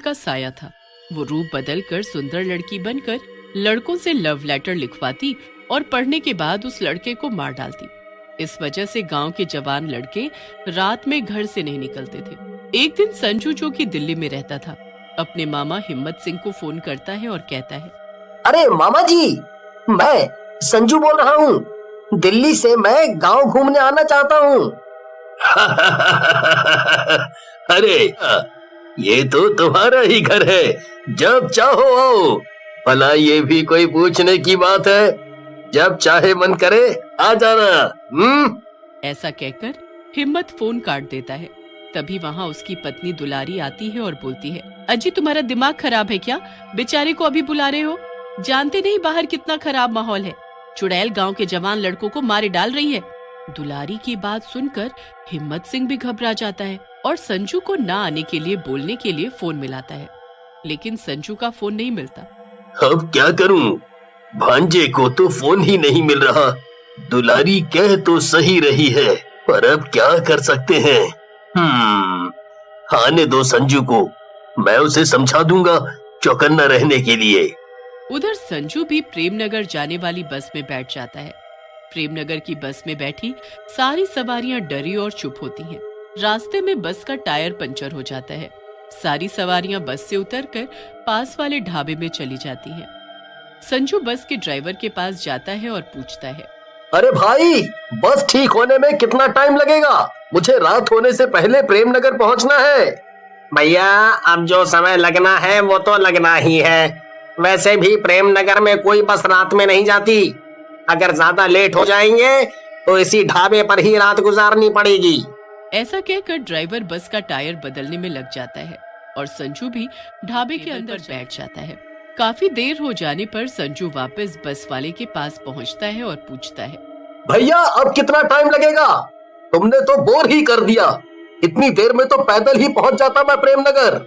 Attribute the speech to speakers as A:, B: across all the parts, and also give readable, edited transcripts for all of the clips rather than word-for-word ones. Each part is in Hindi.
A: का साया था। वो रूप बदलकर सुंदर लड़की बनकर लड़कों से लव लेटर लिखवाती और पढ़ने के बाद उस लड़के को मार डालती। इस वजह से गांव के जवान लड़के रात में घर से नहीं निकलते थे। एक दिन संजू, जो कि दिल्ली में रहता था, अपने मामा हिम्मत सिंह को फोन करता है और कहता है,
B: अरे मामा जी, मैं संजू बोल रहा हूँ। दिल्ली से मैं गांव घूमने आना चाहता हूँ।
C: अरे ये तो तुम्हारा ही घर है, जब चाहो आओ। भला ये भी कोई पूछने की बात है? जब चाहे मन करे आ जाना।
A: ऐसा कहकर हिम्मत फोन काट देता है। तभी वहाँ उसकी पत्नी दुलारी आती है और बोलती है, अजी तुम्हारा दिमाग खराब है क्या? बेचारे को अभी बुला रहे हो? जानते नहीं बाहर कितना खराब माहौल है। चुड़ैल गांव के जवान लड़कों को मारे डाल रही है। दुलारी की बात सुनकर हिम्मत सिंह भी घबरा जाता है और संजू को ना आने के लिए बोलने के लिए फोन मिलाता है, लेकिन संजू का फोन नहीं मिलता।
C: अब क्या करूं? भांजे को तो फोन ही नहीं मिल रहा। दुलारी कह तो सही रही है, पर अब क्या कर सकते हैं? आने दो संजू को, मैं उसे समझा दूंगा चौकन्ना रहने के लिए।
A: उधर संजू भी प्रेमनगर जाने वाली बस में बैठ जाता है। प्रेमनगर की बस में बैठी सारी सवारियां डरी और चुप होती हैं। रास्ते में बस का टायर पंचर हो जाता है। सारी सवारियां बस से उतरकर पास वाले ढाबे में चली जाती हैं। संजू बस के ड्राइवर के पास जाता है और पूछता है,
B: अरे भाई, बस ठीक होने में कितना टाइम लगेगा? मुझे रात होने से पहले प्रेमनगर पहुंचना है।
D: भैया, अब जो समय लगना है वो तो लगना ही है। वैसे भी प्रेमनगर में कोई बस रात में नहीं जाती। अगर ज्यादा लेट हो जाएंगे तो इसी ढाबे पर ही रात गुजारनी पड़ेगी।
A: ऐसा कहकर ड्राइवर बस का टायर बदलने में लग जाता है और संजू भी ढाबे के अंदर बैठ जाता है। काफी देर हो जाने पर संजू वापस बस वाले के पास पहुंचता है और पूछता है,
B: भैया अब कितना टाइम लगेगा? तुमने तो बोर ही कर दिया। इतनी देर में तो पैदल ही पहुंच जाता मैं प्रेमनगर।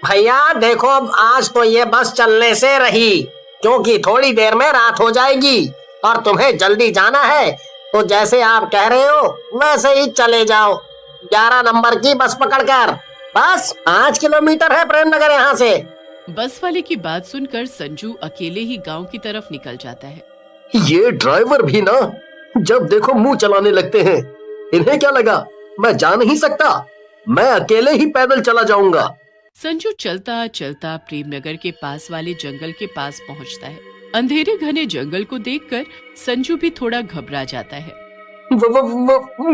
D: भैया देखो, अब आज तो ये बस चलने से रही, क्योंकि थोड़ी देर में रात हो जाएगी और तुम्हें जल्दी जाना है, तो जैसे आप कह रहे हो वैसे ही चले जाओ। 11 नंबर की बस पकड़कर। बस 5 किलोमीटर है प्रेमनगर यहाँ से।
A: बस वाले की बात सुनकर संजू अकेले ही गांव की तरफ निकल जाता है।
B: ये ड्राइवर भी ना, जब देखो मुंह चलाने लगते हैं। इन्हें क्या लगा मैं जा नहीं सकता? मैं अकेले ही पैदल चला जाऊंगा।
A: संजू चलता चलता प्रेमनगर के पास वाले जंगल के पास पहुंचता है। अंधेरे घने जंगल को देखकर संजू भी थोड़ा घबरा जाता है।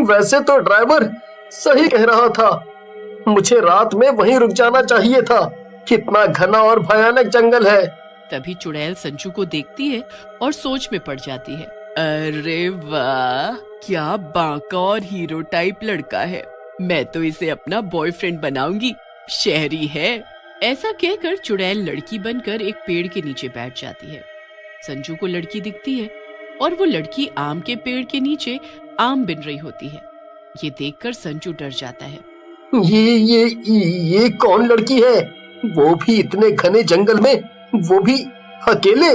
B: वैसे तो ड्राइवर सही कह रहा था। मुझे रात में वहीं रुक जाना चाहिए था। कितना घना और भयानक जंगल है।
A: तभी चुड़ैल संजू को देखती है और सोच में पड़ जाती है। अरे वाह, क्या बांका और हीरो टाइप लड़का है। मैं तो इसे अपना बॉयफ्रेंड बनाऊंगी। शहरी है। ऐसा कहकर चुड़ैल लड़की बनकर एक पेड़ के नीचे बैठ जाती है। संजू को लड़की दिखती है और वो लड़की आम के पेड़ के नीचे आम बिन रही होती है। ये देखकर संजू डर जाता है।
B: ये कौन लड़की है? वो भी इतने घने जंगल में, वो भी अकेले।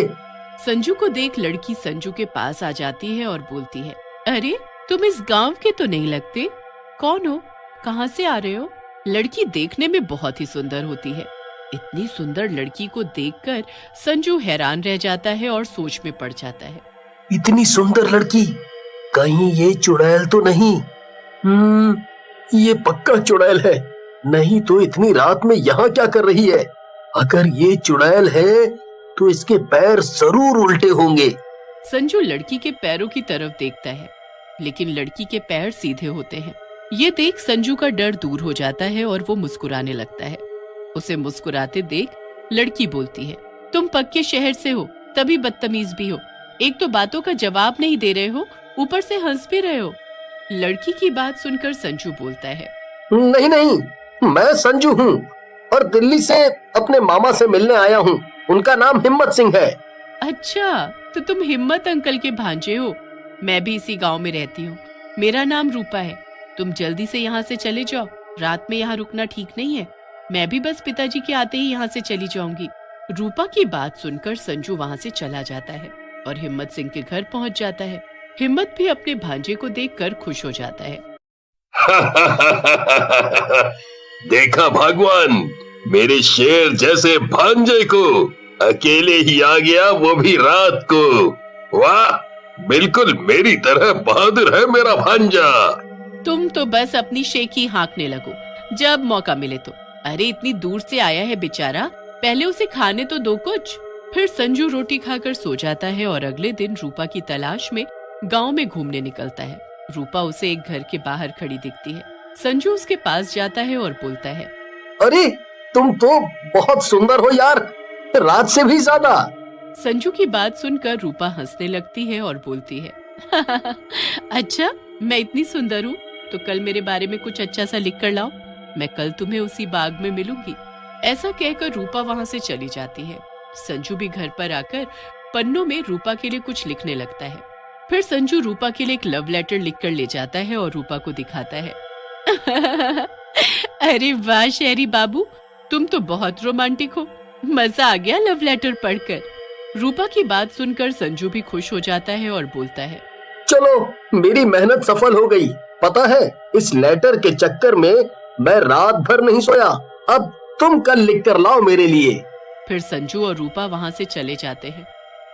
A: संजू को देख लड़की संजू के पास आ जाती है और बोलती है, अरे तुम इस गांव के तो नहीं लगते। कौन हो? कहाँ से आ रहे हो? लड़की देखने में बहुत ही सुंदर होती है। इतनी सुंदर लड़की को देखकर संजू हैरान रह जाता है और सोच में पड़ जाता है।
B: इतनी सुंदर लड़की, कहीं ये चुड़ैल तो नहीं? ये पक्का चुड़ैल है। नहीं तो इतनी रात में यहाँ क्या कर रही है? अगर ये चुड़ैल है तो इसके पैर जरूर उल्टे होंगे।
A: संजू लड़की के पैरों की तरफ देखता है, लेकिन लड़की के पैर सीधे होते हैं। ये देख संजू का डर दूर हो जाता है और वो मुस्कुराने लगता है। उसे मुस्कुराते देख लड़की बोलती है, तुम पक्के शहर से हो, तभी बदतमीज भी हो। एक तो बातों का जवाब नहीं दे रहे हो, ऊपर से हंस भी रहे हो। लड़की की बात सुनकर संजू बोलता है,
B: नहीं, मैं संजू हूँ और दिल्ली से अपने मामा से मिलने आया हूँ। उनका नाम हिम्मत सिंह है।
A: अच्छा, तो तुम हिम्मत अंकल के भांजे हो। मैं भी इसी गांव में रहती हूँ। मेरा नाम रूपा है। तुम जल्दी से यहाँ से चले जाओ, रात में यहाँ रुकना ठीक नहीं है। मैं भी बस पिताजी के आते ही यहाँ से चली जाऊंगी। रूपा की बात सुनकर संजू वहाँ से चला जाता है और हिम्मत सिंह के घर पहुँच जाता है। हिम्मत भी अपने भांजे को देखकर खुश हो जाता है।
C: देखा भगवान, मेरे शेर जैसे भांजे को अकेले ही आ गया, वो भी रात को। वाह, बिल्कुल मेरी तरह बहादुर है मेरा भांजा।
A: तुम तो बस अपनी शेखी हाँकने लगो जब मौका मिले तो। अरे इतनी दूर से आया है बेचारा, पहले उसे खाने तो दो कुछ। फिर संजू रोटी खाकर सो जाता है और अगले दिन रूपा की तलाश में गांव में घूमने निकलता है। रूपा उसे एक घर के बाहर खड़ी दिखती है। संजू उसके पास जाता है और बोलता है,
B: अरे तुम तो बहुत सुंदर हो यार, रात से भी ज्यादा।
A: संजू की बात सुनकर रूपा हंसने लगती है और बोलती है, अच्छा मैं इतनी सुंदर हूँ तो कल मेरे बारे में कुछ अच्छा सा लिख कर लाओ, मैं कल तुम्हें उसी बाग में मिलूंगी। ऐसा कहकर रूपा वहाँ से चली जाती है। संजू भी घर पर आकर पन्नों में रूपा के लिए कुछ लिखने लगता है। फिर संजू रूपा के लिए एक लव लेटर लिखकर ले जाता है और रूपा को दिखाता है। अरे वाह शहरी बाबू, तुम तो बहुत रोमांटिक हो, मजा आ गया लव लेटर पढ़कर। रूपा की बात सुनकर संजू भी खुश हो जाता है और बोलता है,
B: चलो मेरी मेहनत सफल हो गई। पता है इस लेटर के चक्कर में मैं रात भर नहीं सोया। अब तुम कल लिख कर लाओ मेरे लिए।
A: फिर संजू और रूपा वहाँ से चले जाते हैं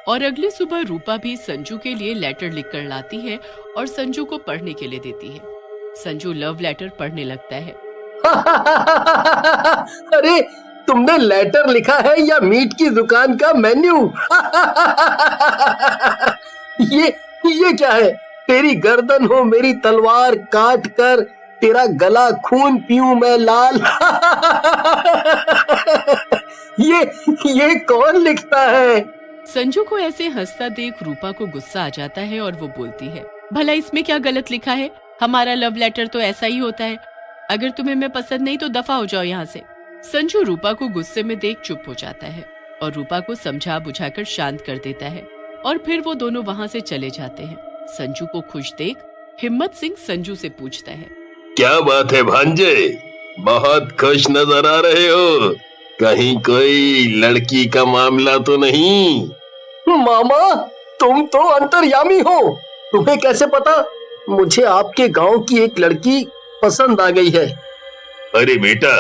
A: और अगली सुबह रूपा भी संजू के लिए लेटर लिखकर लाती है और संजू को पढ़ने के लिए देती है। संजू लव लेटर पढ़ने लगता है।
B: अरे तुमने लेटर लिखा है या मीट की दुकान का मेन्यू? ये क्या है? तेरी गर्दन हो मेरी तलवार, काट कर तेरा गला खून पीऊं मैं लाल। ये कौन लिखता है?
A: संजू को ऐसे हंसता देख रूपा को गुस्सा आ जाता है और वो बोलती है, भला इसमें क्या गलत लिखा है? हमारा लव लेटर तो ऐसा ही होता है। अगर तुम्हें मैं पसंद नहीं तो दफा हो जाओ यहाँ से। संजू रूपा को गुस्से में देख चुप हो जाता है और रूपा को समझा बुझाकर शांत कर देता है और फिर वो दोनों वहाँ से चले जाते हैं। संजू को खुश देख हिम्मत सिंह संजू से पूछता है,
C: क्या बात है भांजे, बहुत खुश नजर आ रहे हो, कहीं कोई लड़की का मामला तो नहीं?
B: मामा तुम तो अंतर्यामी हो, तुम्हें कैसे पता? मुझे आपके गांव की एक लड़की पसंद आ गई है।
C: अरे बेटा,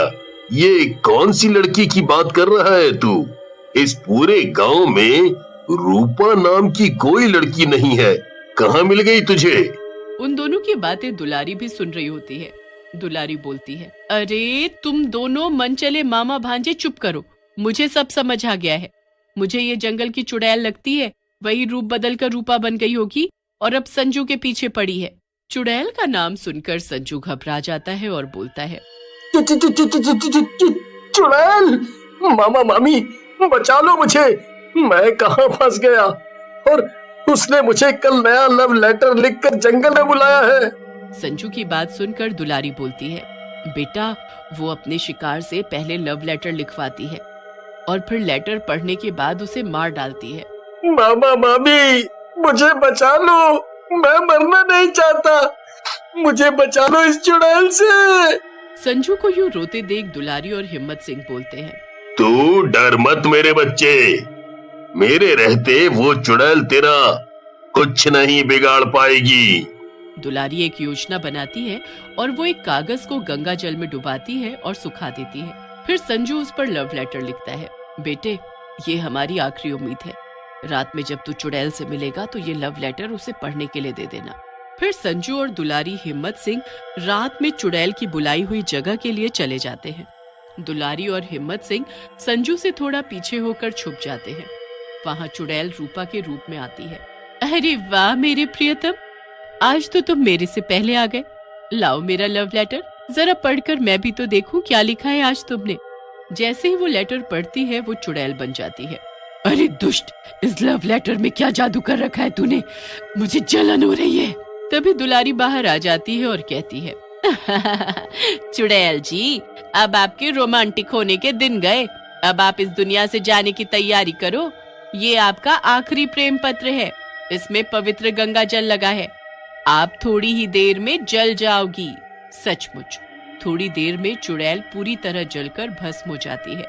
C: ये कौन सी लड़की की बात कर रहा है तू? इस पूरे गांव में रूपा नाम की कोई लड़की नहीं है, कहाँ मिल गई तुझे?
A: उन दोनों की बातें दुलारी भी सुन रही होती है। दुलारी बोलती है, अरे तुम दोनों मन चले मामा भांजे चुप करो, मुझे सब समझ आ गया है। मुझे ये जंगल की चुड़ैल लगती है, वही रूप बदल कर रूपा बन गई होगी और अब संजू के पीछे पड़ी है। चुड़ैल का नाम सुनकर संजू घबरा जाता है और बोलता है,
B: चुड़ैल, मामा मामी बचा लो मुझे, मैं कहाँ फंस गया? और उसने मुझे कल नया लव लेटर लिखकर जंगल में बुलाया है।
A: संजू की बात सुनकर दुलारी बोलती है, बेटा वो अपने शिकार से पहले लव लेटर लिखवाती है और फिर लेटर पढ़ने के बाद उसे मार डालती है।
B: मामा मामी मुझे बचा लो, मैं मरना नहीं चाहता, मुझे बचा लो इस चुड़ैल से।
A: संजू को यूं रोते देख दुलारी और हिम्मत सिंह बोलते हैं,
C: तू डर मत मेरे बच्चे, मेरे रहते वो चुड़ैल तेरा कुछ नहीं बिगाड़ पाएगी।
A: दुलारी एक योजना बनाती है और वो एक कागज को गंगा जल में डुबाती है और सुखा देती है। फिर संजू उस पर लव लेटर लिखता है, बेटे ये हमारी आखिरी उम्मीद है, रात में जब तू चुड़ैल से मिलेगा तो ये लव लेटर उसे पढ़ने के लिए दे देना। फिर संजू और दुलारी हिम्मत सिंह रात में चुड़ैल की बुलाई हुई जगह के लिए चले जाते हैं। दुलारी और हिम्मत सिंह संजू से थोड़ा पीछे होकर छुप जाते हैं। वहाँ चुड़ैल रूपा के रूप में आती है। अरे वाह मेरे प्रियतम, आज तो तुम मेरे से पहले आ गए। लाओ मेरा लव लेटर, जरा पढ़कर मैं भी तो देखूं क्या लिखा है आज तुमने। जैसे ही वो लेटर पढ़ती है वो चुड़ैल बन जाती है। अरे दुष्ट, इस लव लेटर में क्या जादू कर रखा है तूने, मुझे जलन हो रही है। तभी दुलारी बाहर आ जाती है और कहती है, चुड़ैल जी अब आपके रोमांटिक होने के दिन गए, अब आप इस दुनिया से जाने की तैयारी करो। ये आपका आखिरी प्रेम पत्र है, इसमें पवित्र गंगा जल लगा है, आप थोड़ी ही देर में जल जाओगी। सचमुच थोड़ी देर में चुड़ैल पूरी तरह जलकर भस्म हो जाती है।